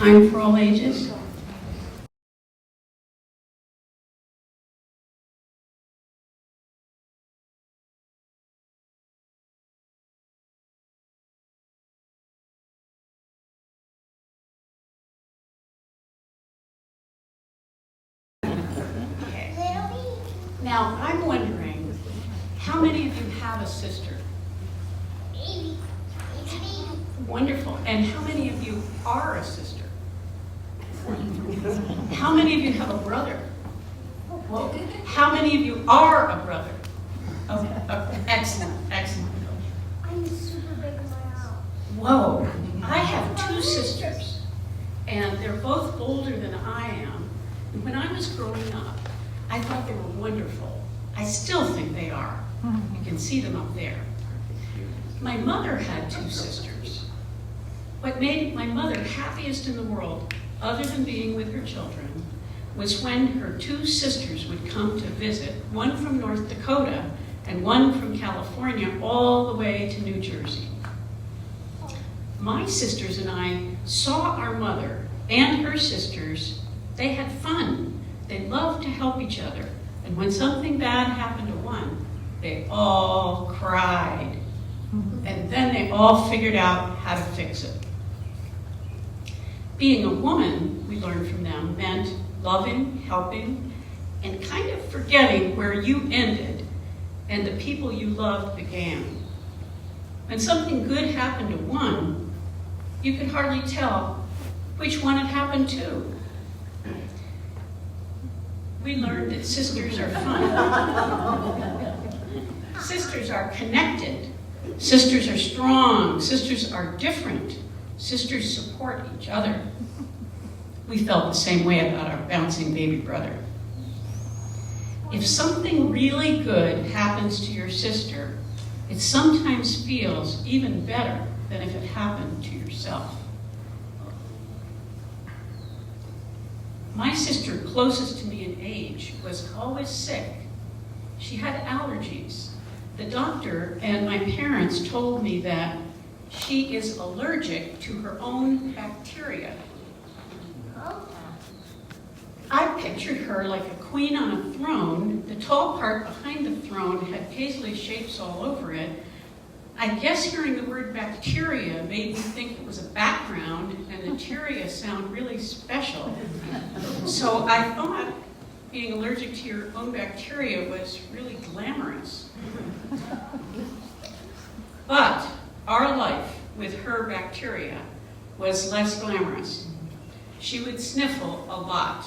time for all ages. Now, I'm wondering, how many of you have a sister? Baby. It's me. Wonderful. And how many of you are a sister? How many of you have a brother? Whoa. How many of you are a brother? Oh, excellent, excellent. I'm super big in my house. Whoa. I have two sisters, and they're both older than I am. And when I was growing up, I thought they were wonderful. I still think they are. You can see them up there. My mother had two sisters. What made my mother happiest in the world, other than being with her children, was when her two sisters would come to visit, one from North Dakota and one from California, all the way to New Jersey. My sisters and I saw our mother and her sisters. They had fun. They loved to help each other. And when something bad happened to one, they all cried. And then they all figured out how to fix it. Being a woman, we learned from them, meant loving, helping, and kind of forgetting where you ended and the people you loved began. When something good happened to one, you could hardly tell which one it happened to. We learned that sisters are fun. Sisters are connected. Sisters are strong. Sisters are different. Sisters support each other. We felt the same way about our bouncing baby brother. If something really good happens to your sister, it sometimes feels even better than if it happened to yourself. My sister, closest to me in age, was always sick. She had allergies. The doctor and my parents told me that she is allergic to her own bacteria. I pictured her like a queen on a throne. The tall part behind the throne had paisley shapes all over it. I guess hearing the word bacteria made me think it was a background, and the teria sound really special. So I thought being allergic to your own bacteria was really glamorous. But our life with her bacteria was less glamorous. She would sniffle a lot.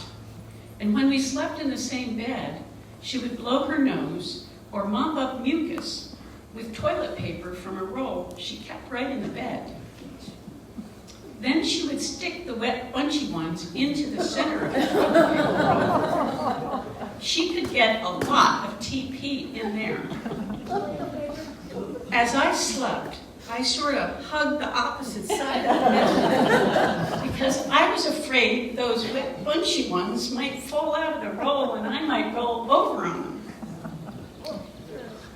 And when we slept in the same bed, she would blow her nose or mop up mucus with toilet paper from a roll she kept right in the bed. Then she would stick the wet, bunchy ones into the center of the toilet paper roll. She could get a lot of TP in there. As I slept, I sort of hugged the opposite side of the bed because I was afraid those wet, bunchy ones might fall out of the roll and I might roll over on them.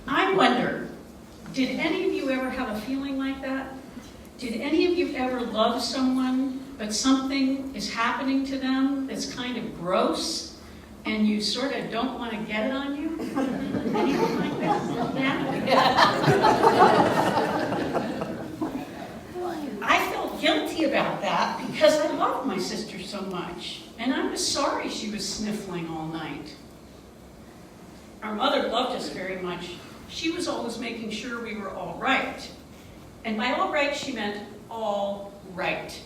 I wonder, did any of you ever have a feeling like that? Did any of you ever love someone, but something is happening to them that's kind of gross, and you sort of don't want to get it on you? Anyone like that? Yeah? I felt guilty about that because I loved my sister so much, and I was sorry she was sniffling all night. Our mother loved us very much. She was always making sure we were all right. And by all right, she meant all right.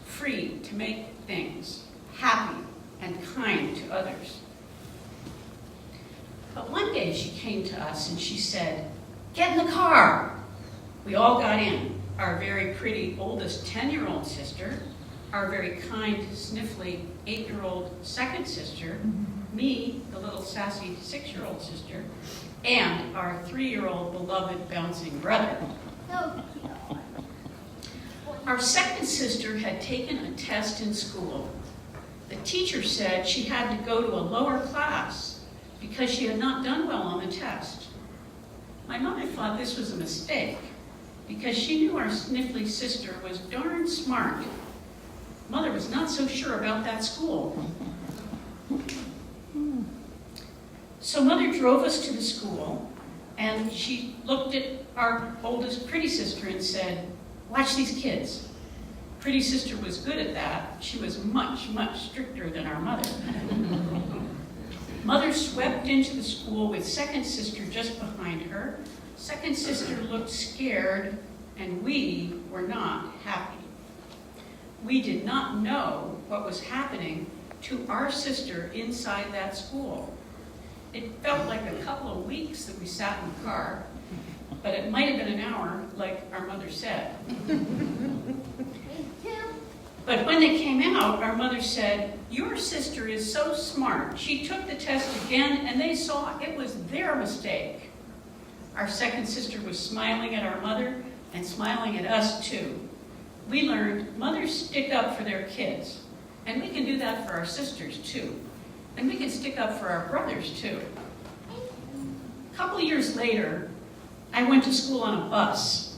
Free to make things, happy and kind to others. But one day she came to us and she said, "Get in the car." We all got in. Our very pretty oldest 10-year-old sister, our very kind, sniffly 8-year-old second sister, me, the little sassy 6-year-old sister, and our 3-year-old beloved bouncing brother. Our second sister had taken a test in school. The teacher said she had to go to a lower class because she had not done well on the test. My mother thought this was a mistake because she knew our sniffly sister was darn smart. Mother was not so sure about that school. So Mother drove us to the school, and she looked at our oldest pretty sister and said, "Watch these kids." Pretty sister was good at that. She was much, much stricter than our mother. Mother swept into the school with second sister just behind her. Second sister looked scared, and we were not happy. We did not know what was happening to our sister inside that school. It felt like a couple of weeks that we sat in the car, but it might have been an hour, like our mother said. But when they came out, our mother said, "Your sister is so smart. She took the test again, and they saw it was their mistake." Our second sister was smiling at our mother and smiling at us too. We learned mothers stick up for their kids, and we can do that for our sisters too. And we can stick up for our brothers too. A couple of years later, I went to school on a bus.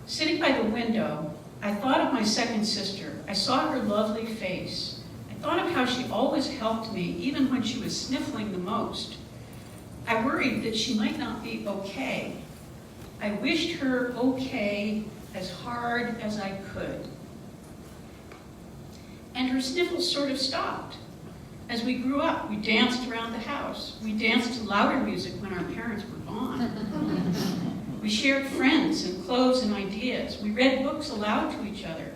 Sitting by the window, I thought of my second sister. I saw her lovely face. I thought of how she always helped me, even when she was sniffling the most. I worried that she might not be okay. I wished her okay as hard as I could. And her sniffles sort of stopped. As we grew up, we danced around the house. We danced to louder music when our parents were gone. We shared friends and clothes and ideas. We read books aloud to each other.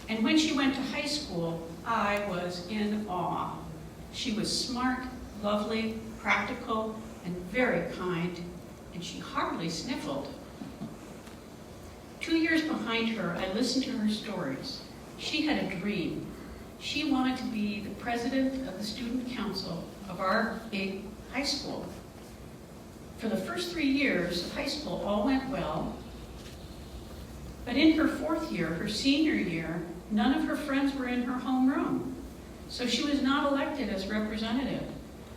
And when she went to high school, I was in awe. She was smart, lovely, practical, and very kind, and she hardly sniffled. 2 years behind her, I listened to her stories. She had a dream. She wanted to be the president of the student council of our big high school. For the first 3 years of high school, all went well. But in her fourth year, her senior year, none of her friends were in her homeroom. So she was not elected as representative.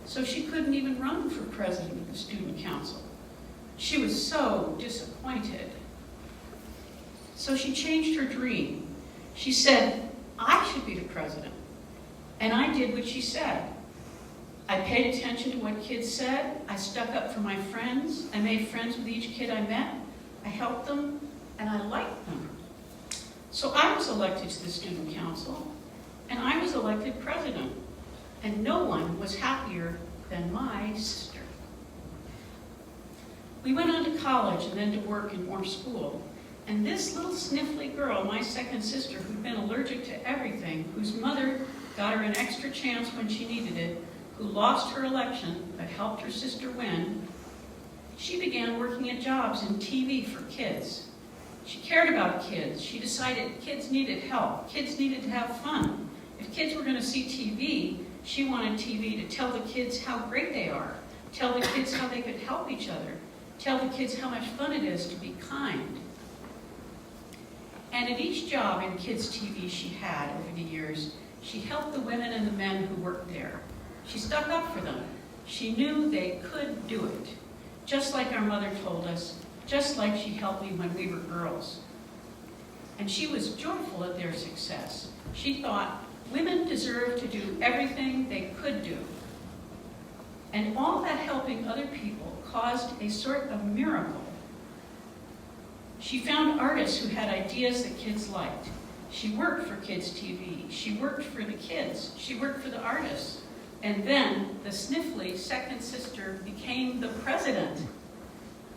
So she couldn't even run for president of the student council. She was so disappointed. So she changed her dream. She said, "I should be the president." And I did what she said. I paid attention to what kids said. I stuck up for my friends. I made friends with each kid I met. I helped them, and I liked them. So I was elected to the student council, and I was elected president. And no one was happier than my sister. We went on to college and then to work and more school. And this little sniffly girl, my second sister, who'd been allergic to everything, whose mother got her an extra chance when she needed it, who lost her election but helped her sister win, she began working at jobs in TV for kids. She cared about kids. She decided kids needed help. Kids needed to have fun. If kids were going to see TV, she wanted TV to tell the kids how great they are, tell the kids how they could help each other, tell the kids how much fun it is to be kind. And at each job in kids' TV she had over the years, she helped the women and the men who worked there. She stuck up for them. She knew they could do it, just like our mother told us, just like she helped me when we were girls. And she was joyful at their success. She thought women deserve to do everything they could do. And all that helping other people caused a sort of miracle. She found artists who had ideas that kids liked. She worked for kids' TV. She worked for the kids. She worked for the artists. And then the sniffly second sister became the president.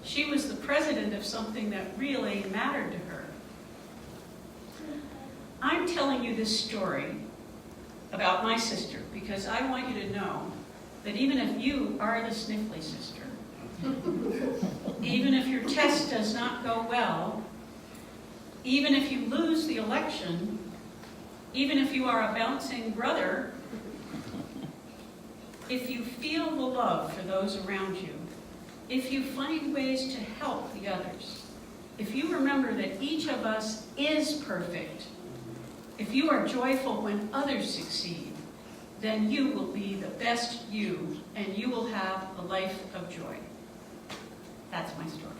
She was the president of something that really mattered to her. I'm telling you this story about my sister because I want you to know that even if you are the sniffly sister, even if your test does not go well, even if you lose the election, even if you are a bouncing brother, if you feel the love for those around you, if you find ways to help the others, if you remember that each of us is perfect, if you are joyful when others succeed, then you will be the best you, and you will have a life of joy. That's my story.